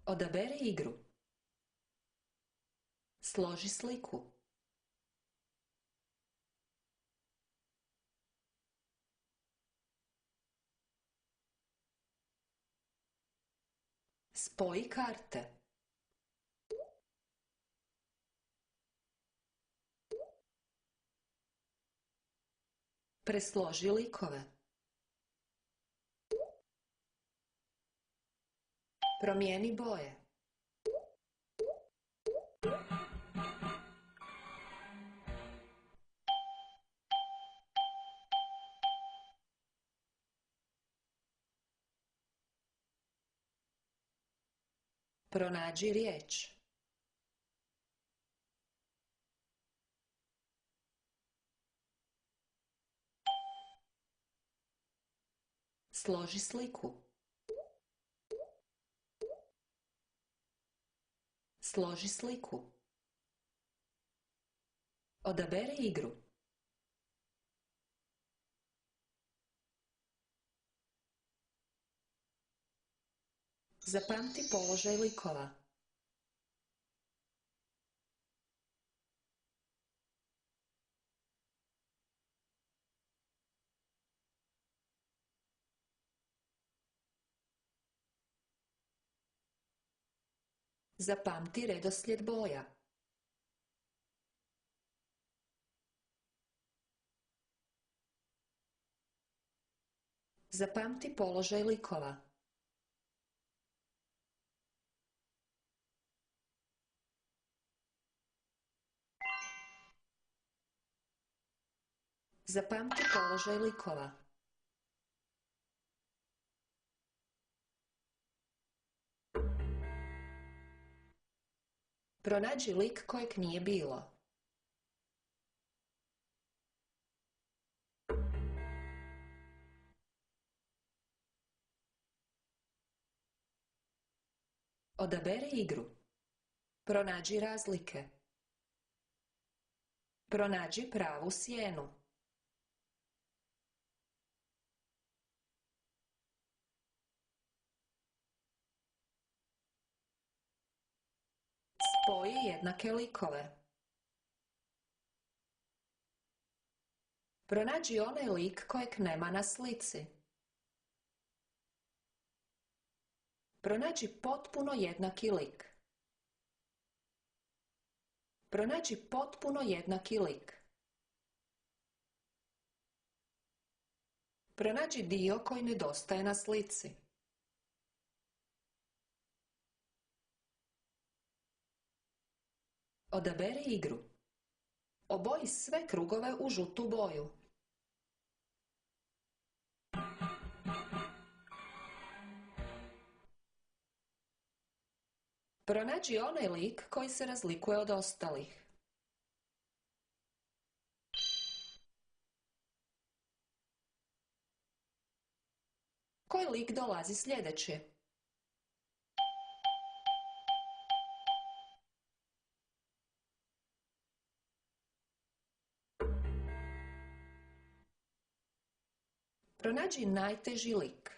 Odaberi igru. Složi sliku. Spoji karte. Presloži likove. Promijeni boje. Pronađi riječ. Složi sliku. Složi sliku. Odaberi igru. Zapamti položaj likova. Zapamti redoslijed boja. Zapamti položaj likova. Zapamti položaj likova. Pronađi lik kojeg nije bilo. Odaberi igru. Pronađi razlike. Pronađi pravu sjenu. Spoji jednake likove. Pronađi onaj lik kojeg nema na slici. Pronađi potpuno jednaki lik. Pronađi potpuno jednaki lik. Pronađi dio koji nedostaje na slici. Odaberi igru. Oboji sve krugove u žutu boju. Pronađi onaj lik koji se razlikuje od ostalih. Koji lik dolazi sljedeći? Pronađi najteži lik.